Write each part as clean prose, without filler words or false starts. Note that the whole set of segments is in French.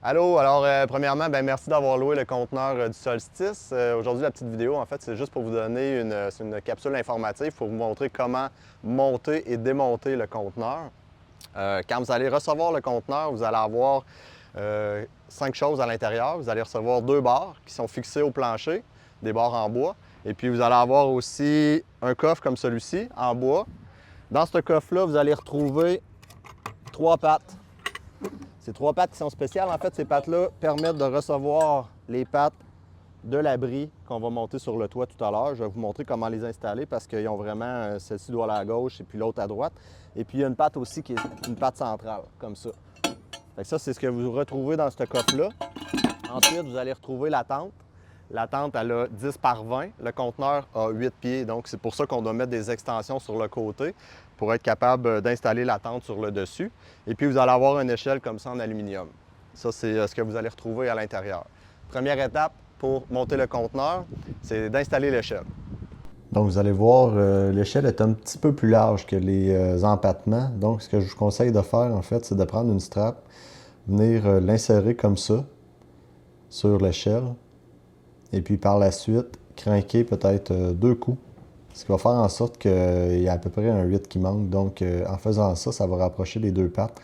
Allô, alors premièrement, merci d'avoir loué le conteneur du Solstice. Aujourd'hui, la petite vidéo, en fait, c'est juste pour vous donner une capsule informative pour vous montrer comment monter et démonter le conteneur. Quand vous allez recevoir le conteneur, vous allez avoir 5 choses à l'intérieur. Vous allez recevoir 2 barres qui sont fixées au plancher, des barres en bois. Et puis, vous allez avoir aussi un coffre comme celui-ci, en bois. Dans ce coffre-là, vous allez retrouver 3 pattes. Ces 3 pattes qui sont spéciales, en fait, ces pattes-là permettent de recevoir les pattes de l'abri qu'on va monter sur le toit tout à l'heure. Je vais vous montrer comment les installer parce qu'ils ont vraiment, celle-ci doit aller à gauche et puis l'autre à droite. Et puis il y a une patte aussi qui est une patte centrale, comme ça. Fait que ça, c'est ce que vous retrouvez dans ce coffre-là. Ensuite, vous allez retrouver la tente. La tente, elle a 10 par 20. Le conteneur a 8 pieds, donc c'est pour ça qu'on doit mettre des extensions sur le côté pour être capable d'installer la tente sur le dessus. Et puis, vous allez avoir une échelle comme ça en aluminium. Ça, c'est ce que vous allez retrouver à l'intérieur. Première étape pour monter le conteneur, c'est d'installer l'échelle. Donc, vous allez voir, l'échelle est un petit peu plus large que les empattements. Donc, ce que je vous conseille de faire, en fait, c'est de prendre une strap, venir l'insérer comme ça sur l'échelle. Et puis par la suite, crinquer peut-être 2 coups. Ce qui va faire en sorte qu'il y a à peu près un 8 qui manque. Donc en faisant ça, ça va rapprocher les 2 pattes.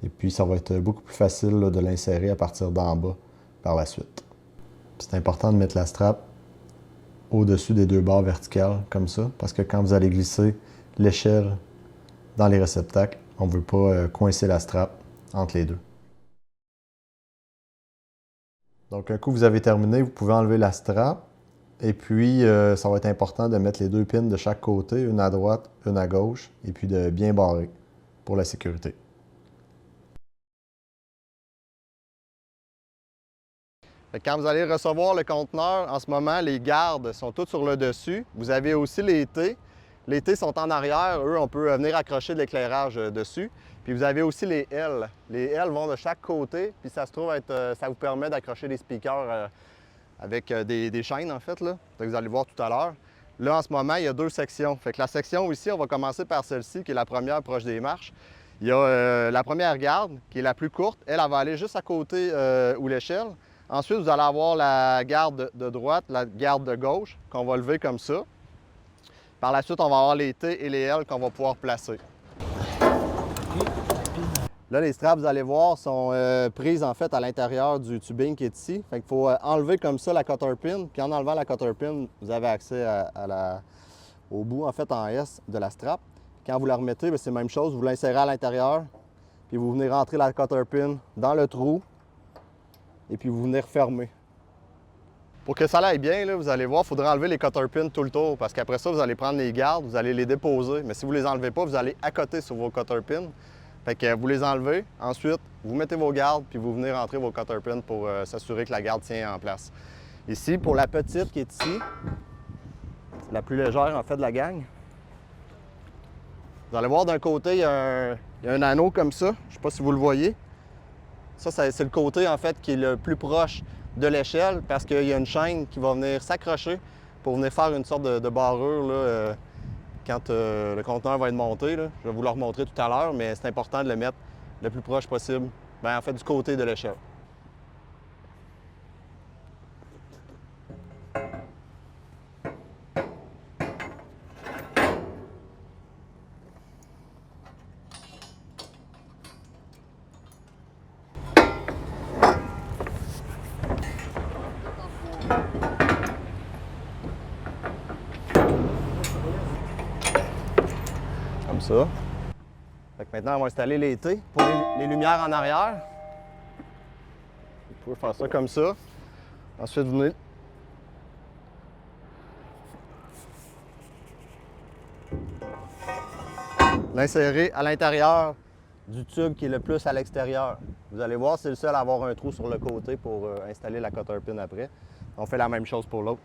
Et puis ça va être beaucoup plus facile là, de l'insérer à partir d'en bas par la suite. C'est important de mettre la strap au-dessus des 2 barres verticales, comme ça. Parce que quand vous allez glisser l'échelle dans les réceptacles, on ne veut pas coincer la strap entre les deux. Donc, un coup vous avez terminé, vous pouvez enlever la strap. Et puis, ça va être important de mettre les 2 pins de chaque côté, une à droite, une à gauche, et puis de bien barrer pour la sécurité. Quand vous allez recevoir le conteneur, en ce moment, les gardes sont toutes sur le dessus. Vous avez aussi les T. Les T sont en arrière. Eux, on peut venir accrocher de l'éclairage dessus. Puis vous avez aussi les L. Les L vont de chaque côté, puis ça se trouve être, ça vous permet d'accrocher des speakers avec des chaînes, en fait, là. Vous allez voir tout à l'heure. Là, en ce moment, il y a 2 sections. Fait que la section ici, on va commencer par celle-ci, qui est la première proche des marches. Il y a la première garde, qui est la plus courte. Elle va aller juste à côté où l'échelle. Ensuite, vous allez avoir la garde de droite, la garde de gauche, qu'on va lever comme ça. Par la suite, on va avoir les T et les L qu'on va pouvoir placer. Là, les straps, vous allez voir, sont prises en fait à l'intérieur du tubing qui est ici. Fait qu'il faut enlever comme ça la cotter pin. Puis en enlevant la cotter pin, vous avez accès au bout en fait en S de la strap. Quand vous la remettez, c'est la même chose. Vous l'insérez à l'intérieur. Puis vous venez rentrer la cotter pin dans le trou. Et puis vous venez refermer. Pour que ça aille bien, là, vous allez voir, il faudra enlever les cotter pins tout le tour. Parce qu'après ça, vous allez prendre les gardes, vous allez les déposer. Mais si vous ne les enlevez pas, vous allez accoter sur vos cotter pins. Fait que vous les enlevez, ensuite, vous mettez vos gardes, puis vous venez rentrer vos cotter pins pour s'assurer que la garde tient en place. Ici, pour la petite qui est ici, la plus légère en fait de la gang, vous allez voir d'un côté, il y a un anneau comme ça. Je ne sais pas si vous le voyez. Ça, c'est le côté en fait qui est le plus proche de l'échelle parce qu'il y a une chaîne qui va venir s'accrocher pour venir faire une sorte de barrure là, quand le conteneur va être monté. Là. Je vais vous le remontrer tout à l'heure, mais c'est important de le mettre le plus proche possible, en fait du côté de l'échelle. Comme ça. Fait que maintenant, on va installer les T pour les lumières en arrière. Vous pouvez faire ça comme ça. Ensuite, vous venez l'insérer à l'intérieur du tube qui est le plus à l'extérieur. Vous allez voir, c'est le seul à avoir un trou sur le côté pour installer la cotter pin après. On fait la même chose pour l'autre.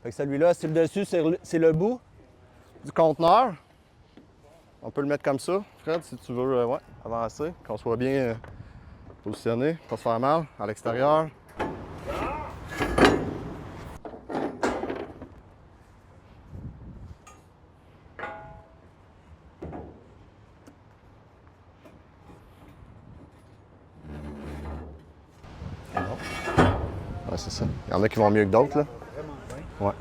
Fait que celui-là, c'est le dessus, c'est le bout du conteneur. On peut le mettre comme ça, Fred, si tu veux ouais, avancer, qu'on soit bien positionné, pas se faire mal à l'extérieur. c'est ça. Il y en a qui vont mieux que d'autres, là. Ouais.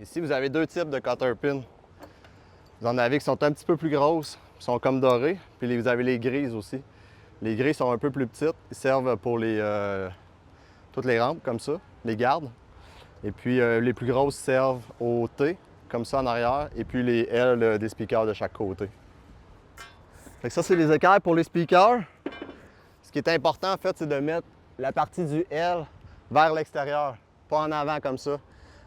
Ici, vous avez deux types de cutter pins. Vous en avez qui sont un petit peu plus grosses, qui sont comme dorées, puis vous avez les grises aussi. Les grises sont un peu plus petites, ils servent pour toutes les rampes comme ça, les gardes. Et puis les plus grosses servent au T, comme ça en arrière, et puis les L des speakers de chaque côté. Fait que ça, c'est les équerres pour les speakers. Ce qui est important, en fait, c'est de mettre la partie du L vers l'extérieur, pas en avant comme ça.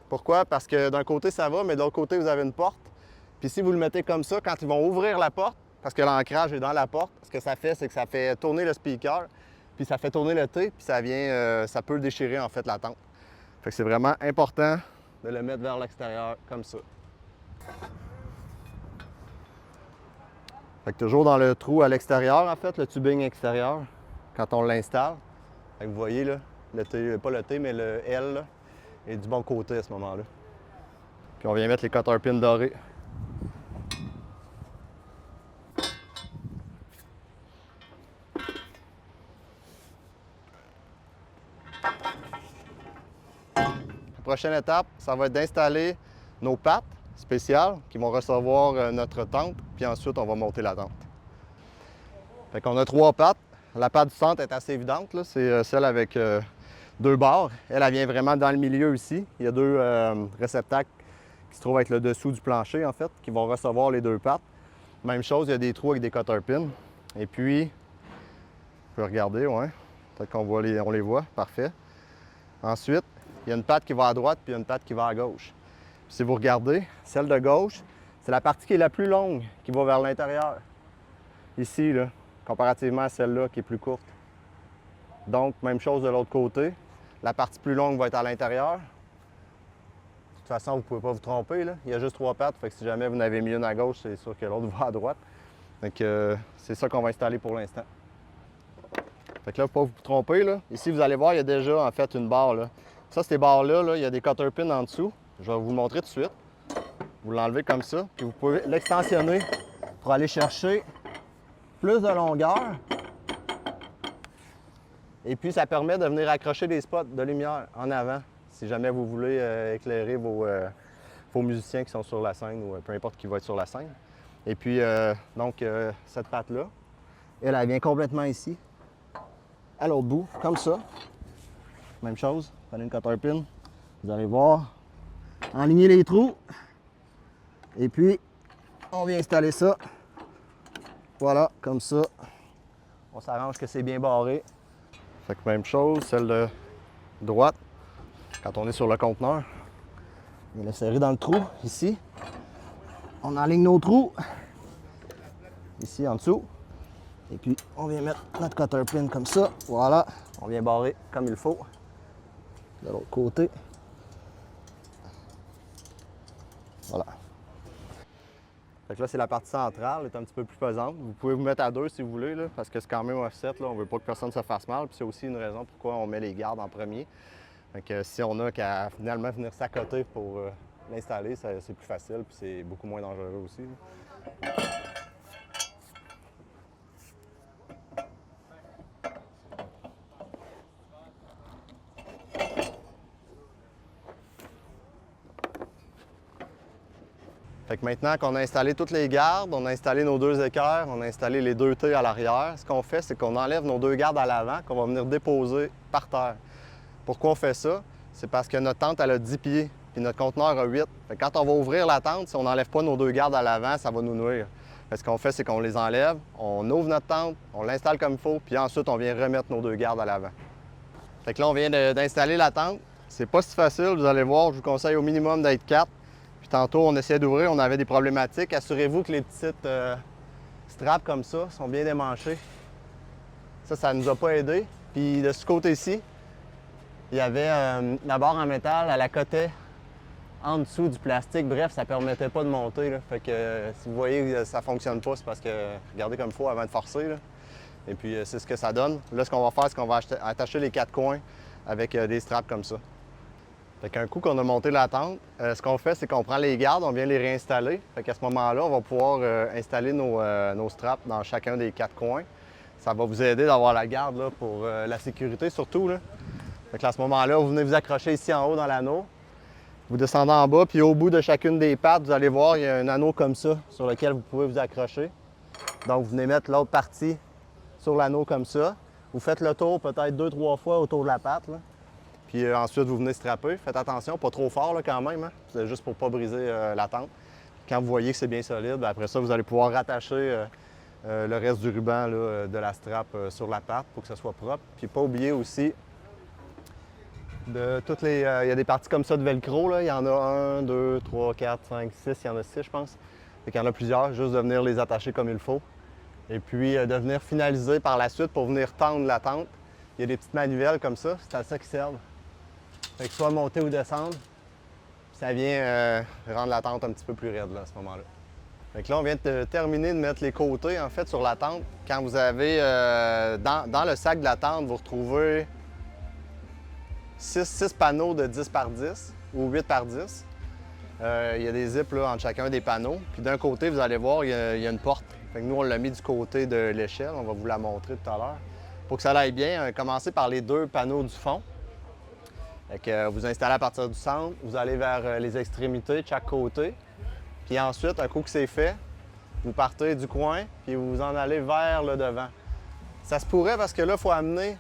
Pourquoi? Parce que d'un côté, ça va, mais de l'autre côté, vous avez une porte. Puis si vous le mettez comme ça, quand ils vont ouvrir la porte, parce que l'ancrage est dans la porte, ce que ça fait, c'est que ça fait tourner le speaker, puis ça fait tourner le T, puis ça peut déchirer, en fait, la tente. Fait que c'est vraiment important de le mettre vers l'extérieur, comme ça. Fait que toujours dans le trou à l'extérieur, en fait, le tubing extérieur, quand on l'installe. Fait que vous voyez, là, le T, pas le T, mais le L, là, est du bon côté à ce moment-là. Puis on vient mettre les cutter pins dorés. La prochaine étape, ça va être d'installer nos pattes spéciales qui vont recevoir notre tente, puis ensuite on va monter la tente. Fait qu'on a trois pattes. La patte du centre est assez évidente, c'est celle avec deux barres. Elle vient vraiment dans le milieu ici. Il y a deux réceptacles qui se trouvent avec le dessous du plancher, en fait, qui vont recevoir les deux pattes. Même chose, il y a des trous avec des cutter pins. Et puis, on peut regarder, ouais. Peut-être qu'on les voit, parfait. Ensuite, il y a une patte qui va à droite, puis une patte qui va à gauche. Puis si vous regardez, celle de gauche, c'est la partie qui est la plus longue, qui va vers l'intérieur. Ici, là, comparativement à celle-là, qui est plus courte. Donc, même chose de l'autre côté. La partie plus longue va être à l'intérieur. De toute façon, vous ne pouvez pas vous tromper, là. Il y a juste trois pattes, fait que si jamais vous en avez mis une à gauche, c'est sûr que l'autre va à droite. Donc, c'est ça qu'on va installer pour l'instant. Fait que là, pour ne pas vous tromper, là, ici, vous allez voir, il y a déjà, en fait, une barre, là. Ça, ces barres-là, là, il y a des cutter pins en dessous. Je vais vous le montrer tout de suite. Vous l'enlevez comme ça, puis vous pouvez l'extensionner pour aller chercher plus de longueur. Et puis, ça permet de venir accrocher des spots de lumière en avant, si jamais vous voulez éclairer vos musiciens qui sont sur la scène ou peu importe qui va être sur la scène. Et puis, cette patte-là, elle vient complètement ici, à l'autre bout, comme ça. Même chose, prenez une cutter pin, vous allez voir, enligner les trous, et puis on vient installer ça. Voilà, comme ça. On s'arrange que c'est bien barré. Fait que même chose, celle de droite, quand on est sur le conteneur, on vient l'insérer dans le trou, ici. On enligne nos trous, ici en dessous. Et puis on vient mettre notre cutter pin comme ça. Voilà, on vient barrer comme il faut. De l'autre côté. Voilà. Fait que là, c'est la partie centrale, elle est un petit peu plus pesante. Vous pouvez vous mettre à deux si vous voulez, là, parce que c'est quand même offset, là, on ne veut pas que personne se fasse mal. Puis c'est aussi une raison pourquoi on met les gardes en premier. Fait que si on a qu'à finalement venir s'accoter pour l'installer, c'est plus facile, puis c'est beaucoup moins dangereux aussi, là. Fait que maintenant qu'on a installé toutes les gardes, on a installé nos deux équerres, on a installé les deux T à l'arrière, ce qu'on fait, c'est qu'on enlève nos deux gardes à l'avant, qu'on va venir déposer par terre. Pourquoi on fait ça? C'est parce que notre tente, elle a 10 pieds, puis notre conteneur a 8. Fait que quand on va ouvrir la tente, si on n'enlève pas nos deux gardes à l'avant, ça va nous nuire. Fait que ce qu'on fait, c'est qu'on les enlève, on ouvre notre tente, on l'installe comme il faut, puis ensuite, on vient remettre nos deux gardes à l'avant. Fait que là, on vient d'installer la tente. C'est pas si facile, vous allez voir, je vous conseille au minimum d'être 4. Tantôt, on essayait d'ouvrir, on avait des problématiques. Assurez-vous que les petites straps comme ça sont bien démanchées. Ça ne nous a pas aidé. Puis de ce côté-ci, il y avait la barre en métal, elle accotait en dessous du plastique. Bref, ça ne permettait pas de monter, là. Fait que si vous voyez que ça ne fonctionne pas, c'est parce que regardez comme il faut avant de forcer, là. Et puis c'est ce que ça donne. Là, ce qu'on va faire, c'est qu'on va attacher les quatre coins avec des straps comme ça. Fait qu'un coup qu'on a monté la tente, ce qu'on fait, c'est qu'on prend les gardes, on vient les réinstaller. Fait qu'à ce moment-là, on va pouvoir installer nos straps dans chacun des 4 coins. Ça va vous aider d'avoir la garde là, pour la sécurité surtout. Là. Fait qu'à ce moment-là, vous venez vous accrocher ici en haut dans l'anneau. Vous descendez en bas, puis au bout de chacune des pattes, vous allez voir, il y a un anneau comme ça sur lequel vous pouvez vous accrocher. Donc, vous venez mettre l'autre partie sur l'anneau comme ça. Vous faites le tour peut-être 2-3 fois autour de la patte. Là. Puis ensuite, vous venez strapper. Faites attention, pas trop fort là, quand même. Hein? C'est juste pour ne pas briser la tente. Quand vous voyez que c'est bien solide, après ça, vous allez pouvoir rattacher le reste du ruban là, de la strap sur la patte pour que ça soit propre. Puis pas oublier aussi de toutes les... il y a des parties comme ça de velcro. Là. Il y en a 1, 2, 3, 4, 5, 6. Il y en a 6, je pense. Fait qu'il y en a plusieurs. Juste de venir les attacher comme il faut. Et puis de venir finaliser par la suite pour venir tendre la tente. Il y a des petites manivelles comme ça. C'est à ça qu'ils servent. Fait que soit monter ou descendre, ça vient rendre la tente un petit peu plus raide là, à ce moment-là. Fait que là, on vient de terminer de mettre les côtés en fait sur la tente. Quand vous avez dans le sac de la tente, vous retrouvez 6 panneaux de 10 par 10 ou 8 par 10. Il y a des zips là, entre chacun des panneaux. Puis d'un côté, vous allez voir, il y a une porte. Fait que nous, on l'a mis du côté de l'échelle. On va vous la montrer tout à l'heure. Pour que ça aille bien, commencez par les 2 panneaux du fond. Fait que, vous installez à partir du centre, vous allez vers les extrémités de chaque côté. Puis ensuite, un coup que c'est fait, vous partez du coin, puis vous en allez vers le devant. Ça se pourrait parce que là, il faut amener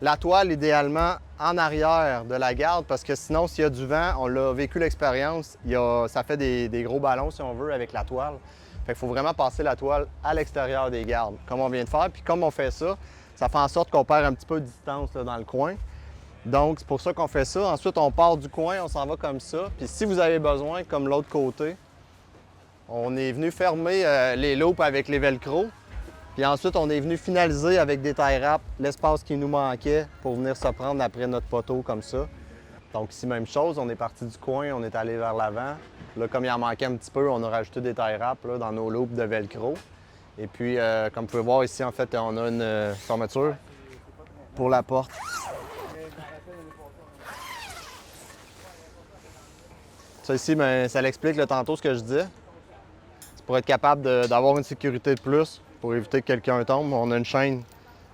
la toile idéalement en arrière de la garde parce que sinon, s'il y a du vent, on l'a vécu l'expérience, ça fait des gros ballons si on veut avec la toile. Fait qu'il faut vraiment passer la toile à l'extérieur des gardes, comme on vient de faire. Puis comme on fait ça, ça fait en sorte qu'on perd un petit peu de distance là, dans le coin. Donc, c'est pour ça qu'on fait ça. Ensuite, on part du coin, on s'en va comme ça. Puis si vous avez besoin, comme l'autre côté, on est venu fermer les loupes avec les velcro. Puis ensuite, on est venu finaliser avec des tie wraps l'espace qui nous manquait pour venir se prendre après notre poteau comme ça. Donc ici, même chose, on est parti du coin, on est allé vers l'avant. Là, comme il en manquait un petit peu, on a rajouté des tie wraps là, dans nos loupes de velcro. Et puis, comme vous pouvez voir ici, en fait, on a une fermeture pour la porte. Ça ici, bien, ça l'explique là, tantôt ce que je disais. C'est pour être capable d'avoir une sécurité de plus, pour éviter que quelqu'un tombe. On a une chaîne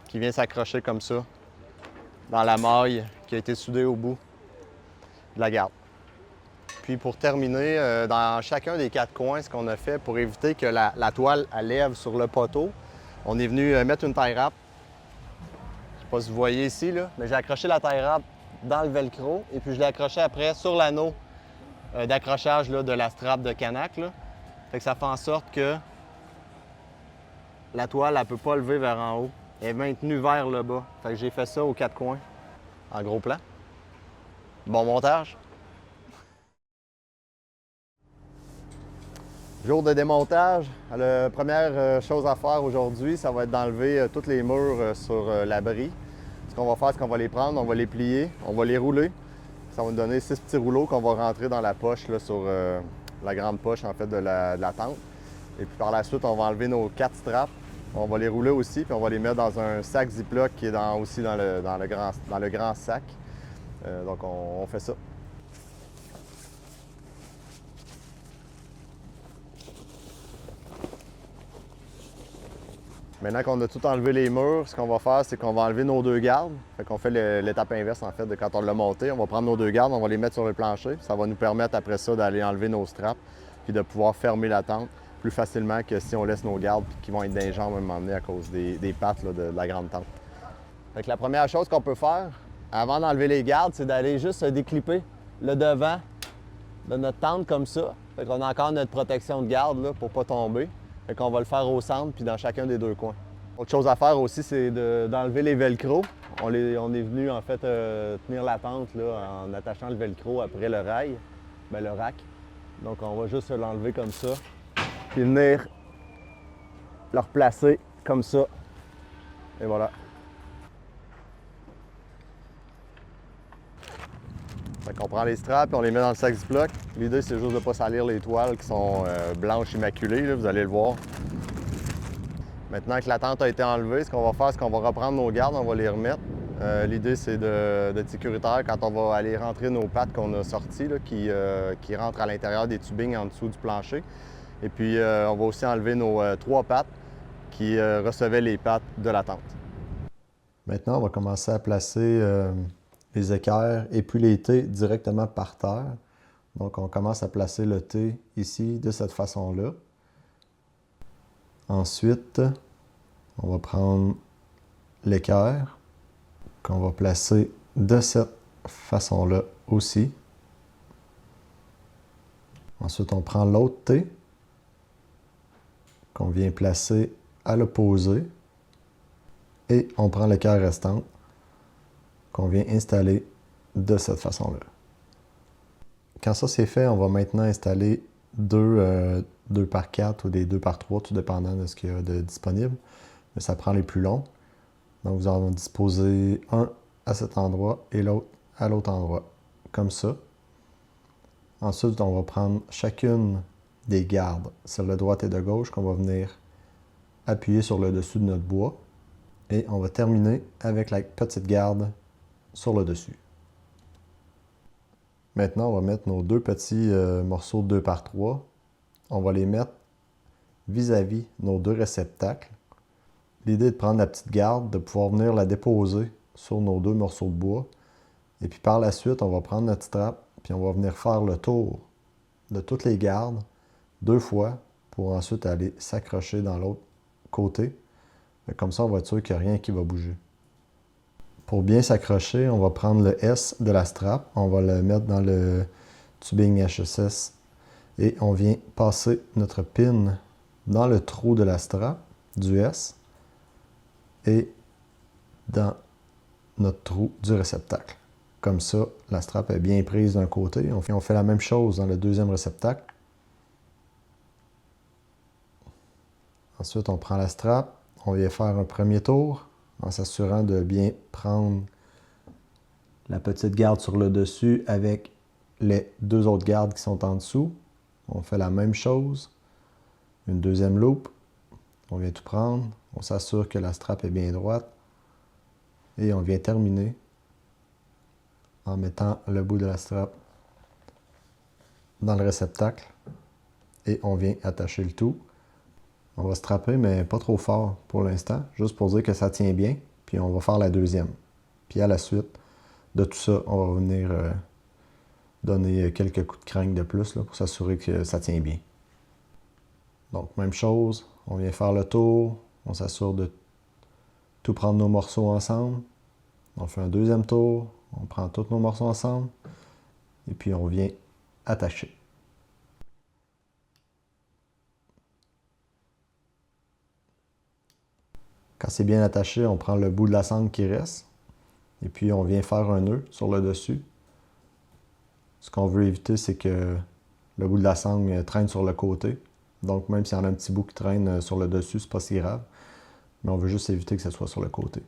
qui vient s'accrocher comme ça, dans la maille qui a été soudée au bout de la garde. Puis pour terminer, dans chacun des 4 coins, ce qu'on a fait pour éviter que la toile elle lève sur le poteau, on est venu mettre une tie wrap. Je ne sais pas si vous voyez ici, là, mais j'ai accroché la tie wrap dans le velcro et puis je l'ai accroché après sur l'anneau d'accrochage de la strap de Canac. Là. Fait que ça fait en sorte que la toile, elle ne peut pas lever vers en haut. Elle est maintenue vers le bas. Fait que j'ai fait ça aux 4 coins, en gros plan. Bon montage. Jour de démontage. La première chose à faire aujourd'hui, ça va être d'enlever tous les murs sur l'abri. Ce qu'on va faire, c'est qu'on va les prendre, on va les plier, on va les rouler. Ça va nous donner 6 petits rouleaux qu'on va rentrer dans la poche, là, sur la grande poche en fait de la tente. Et puis par la suite, on va enlever nos 4 straps. On va les rouler aussi, puis on va les mettre dans un sac Ziploc qui est aussi dans le grand sac. Donc on fait ça. Maintenant qu'on a tout enlevé les murs, ce qu'on va faire, c'est qu'on va enlever nos 2 gardes. Fait qu'on fait l'étape inverse, en fait, de quand on l'a monté. On va prendre nos 2 gardes, on va les mettre sur le plancher. Ça va nous permettre, après ça, d'aller enlever nos straps puis de pouvoir fermer la tente plus facilement que si on laisse nos gardes puis qui vont être dans les jambes à un moment donné à cause des pattes là, de la grande tente. Fait que la première chose qu'on peut faire, avant d'enlever les gardes, c'est d'aller juste déclipper le devant de notre tente comme ça. Fait qu'on a encore notre protection de garde là, pour ne pas tomber. Fait qu'on va le faire au centre puis dans chacun des 2 coins. Autre chose à faire aussi, c'est d'enlever les velcro. On est venu en fait tenir la tente là, en attachant le velcro après le rail, le rack. Donc on va juste l'enlever comme ça, puis venir le replacer comme ça. Et voilà. Fait qu'on prend les straps et on les met dans le sac Ziploc. L'idée, c'est juste de ne pas salir les toiles qui sont blanches immaculées, là, vous allez le voir. Maintenant que la tente a été enlevée, ce qu'on va faire, c'est qu'on va reprendre nos gardes, on va les remettre. L'idée, c'est d'être sécuritaire quand on va aller rentrer nos pattes qu'on a sorties, là, qui rentrent à l'intérieur des tubings en dessous du plancher. Et puis, on va aussi enlever nos 3 pattes qui recevaient les pattes de la tente. Maintenant, on va commencer à placer les équerres et puis les T directement par terre. Donc, on commence à placer le T ici de cette façon-là. Ensuite, on va prendre l'équerre qu'on va placer de cette façon-là aussi. Ensuite, on prend l'autre T qu'on vient placer à l'opposé et on prend l'équerre restante qu'on vient installer de cette façon-là. Quand ça c'est fait, on va maintenant installer 2 par 4 ou des 2 par 3, tout dépendant de ce qu'il y a de disponible. Mais ça prend les plus longs. Donc, vous allez disposer un à cet endroit et l'autre à l'autre endroit, comme ça. Ensuite, on va prendre chacune des gardes, celle de droite et de gauche, qu'on va venir appuyer sur le dessus de notre bois. Et on va terminer avec la petite garde sur le dessus. Maintenant, on va mettre nos 2 petits morceaux de 2 par 3. On va les mettre vis-à-vis nos 2 réceptacles. L'idée est de prendre la petite garde, de pouvoir venir la déposer sur nos 2 morceaux de bois. Et puis par la suite, on va prendre notre strap, puis on va venir faire le tour de toutes les gardes 2 fois pour ensuite aller s'accrocher dans l'autre côté. Comme ça, on va être sûr qu'il n'y a rien qui va bouger. Pour bien s'accrocher, on va prendre le S de la strap, on va le mettre dans le tubing HSS et on vient passer notre pin dans le trou de la strap du S et dans notre trou du réceptacle. Comme ça, la strap est bien prise d'un côté. On fait la même chose dans le deuxième réceptacle. Ensuite, on prend la strap, on vient faire un premier tour en s'assurant de bien prendre la petite garde sur le dessus avec les 2 autres gardes qui sont en dessous. On fait la même chose. Une deuxième loupe. On vient tout prendre. On s'assure que la strap est bien droite. Et on vient terminer en mettant le bout de la strap dans le réceptacle. Et on vient attacher le tout. On va strapper, mais pas trop fort pour l'instant, juste pour dire que ça tient bien. Puis on va faire la deuxième. Puis à la suite de tout ça, on va venir donner quelques coups de crank de plus là, pour s'assurer que ça tient bien. Donc même chose, on vient faire le tour, on s'assure de tout prendre nos morceaux ensemble. On fait un deuxième tour, on prend tous nos morceaux ensemble. Et puis on vient attacher. Quand c'est bien attaché, on prend le bout de la sangle qui reste et puis on vient faire un nœud sur le dessus. Ce qu'on veut éviter, c'est que le bout de la sangle traîne sur le côté. Donc même s'il y en a un petit bout qui traîne sur le dessus, c'est pas si grave. Mais on veut juste éviter que ce soit sur le côté.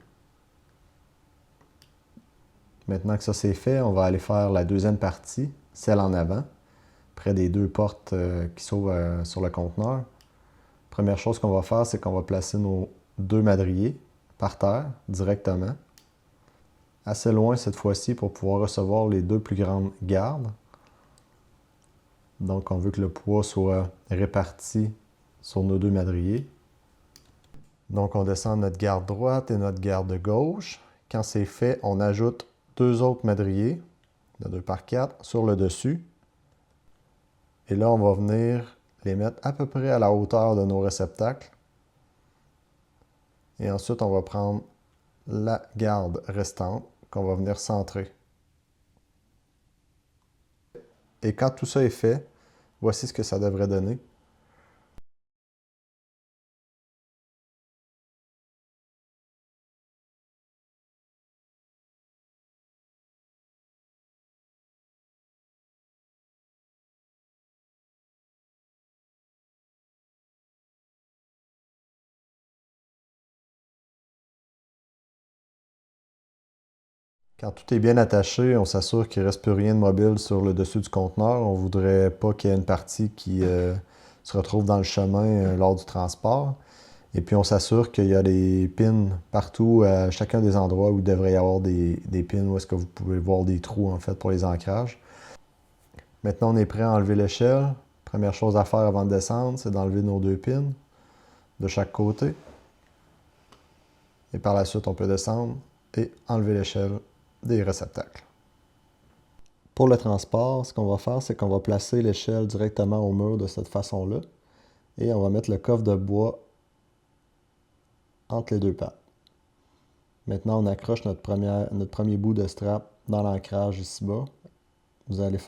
Maintenant que ça c'est fait, on va aller faire la deuxième partie, celle en avant, près des 2 portes qui s'ouvrent sur le conteneur. Première chose qu'on va faire, c'est qu'on va placer nos 2 madriers par terre directement, assez loin cette fois-ci pour pouvoir recevoir les 2 plus grandes gardes. Donc on veut que le poids soit réparti sur nos 2 madriers. Donc on descend notre garde droite et notre garde gauche. Quand c'est fait, on ajoute 2 autres madriers de 2 par 4 sur le dessus. Et là, on va venir les mettre à peu près à la hauteur de nos réceptacles. Et ensuite, on va prendre la garde restante qu'on va venir centrer. Et quand tout ça est fait, voici ce que ça devrait donner. Quand tout est bien attaché, on s'assure qu'il ne reste plus rien de mobile sur le dessus du conteneur. On ne voudrait pas qu'il y ait une partie qui se retrouve dans le chemin lors du transport. Et puis on s'assure qu'il y a des pins partout, à chacun des endroits où il devrait y avoir des pins, où est-ce que vous pouvez voir des trous en fait pour les ancrages. Maintenant on est prêt à enlever l'échelle. Première chose à faire avant de descendre, c'est d'enlever nos 2 pins de chaque côté. Et par la suite, on peut descendre et enlever l'échelle des réceptacles. Pour le transport, ce qu'on va faire, c'est qu'on va placer l'échelle directement au mur de cette façon-là. Et on va mettre le coffre de bois entre les 2 pattes. Maintenant, on accroche notre premier bout de strap dans l'ancrage ici-bas. Vous allez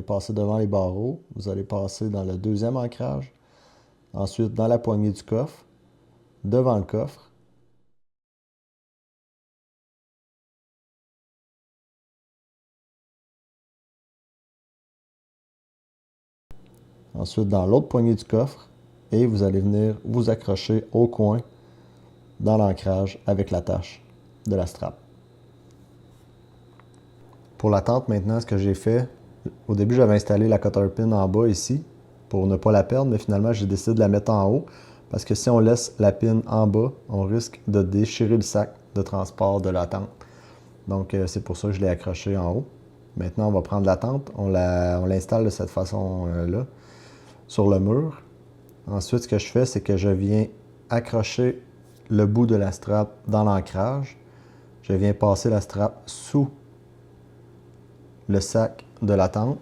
passer devant les barreaux, vous allez passer dans le 2e ancrage, ensuite dans la poignée du coffre, devant le coffre. Ensuite dans l'autre poignée du coffre, et vous allez venir vous accrocher au coin dans l'ancrage avec l'attache de la strap. Pour la tente maintenant, ce que j'ai fait, au début j'avais installé la cotter pin en bas ici pour ne pas la perdre, mais finalement j'ai décidé de la mettre en haut parce que si on laisse la pin en bas, on risque de déchirer le sac de transport de la tente. Donc c'est pour ça que je l'ai accroché en haut. Maintenant on va prendre la tente, on l'installe de cette façon-là sur le mur. Ensuite ce que je fais, c'est que je viens accrocher le bout de la strap dans l'ancrage. Je viens passer la strap sous le sac de la tente.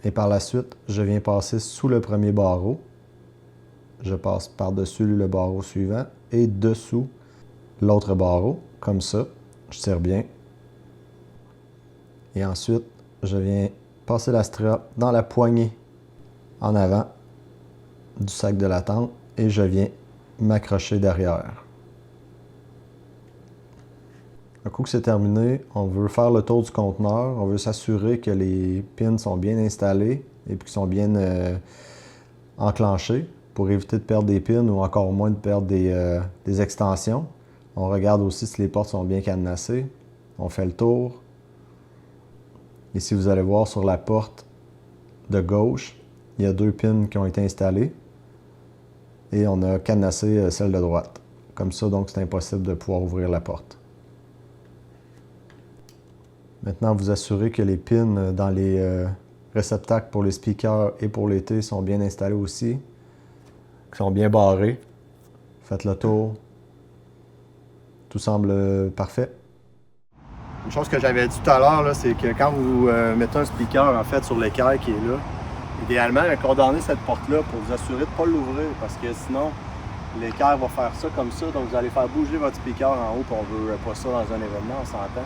Et par la suite, je viens passer sous le premier barreau. Je passe par-dessus le barreau suivant et dessous l'autre barreau, comme ça. Je tire bien. Et ensuite, je viens passer la strap dans la poignée en avant du sac de la tente et je viens m'accrocher derrière. Un coup que c'est terminé, on veut faire le tour du conteneur. On veut s'assurer que les pins sont bien installés et qu'ils sont bien enclenchés pour éviter de perdre des pins ou encore moins de perdre des extensions. On regarde aussi si les portes sont bien cadenassées. On fait le tour. Ici, vous allez voir sur la porte de gauche, il y a 2 pins qui ont été installés et on a cadenassé celle de droite. Comme ça, donc, c'est impossible de pouvoir ouvrir la porte. Maintenant, vous assurez que les pins dans les réceptacles pour les speakers et pour les T sont bien installés aussi, qu'ils sont bien barrés. Faites le tour. Tout semble parfait. Une chose que j'avais dit tout à l'heure, c'est que quand vous mettez un speaker en fait sur l'équerre qui est là, idéalement, condamnez cette porte-là pour vous assurer de ne pas l'ouvrir parce que sinon, l'équerre va faire ça comme ça, donc vous allez faire bouger votre speaker en haut, puis on ne veut pas ça dans un événement, on s'entend.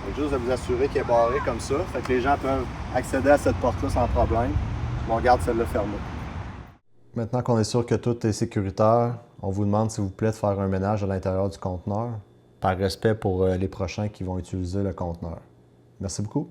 Donc juste de vous assurer qu'il est barré comme ça, fait que les gens peuvent accéder à cette porte-là sans problème. On garde celle-là fermée. Maintenant qu'on est sûr que tout est sécuritaire, on vous demande s'il vous plaît de faire un ménage à l'intérieur du conteneur, par respect pour les prochains qui vont utiliser le conteneur. Merci beaucoup.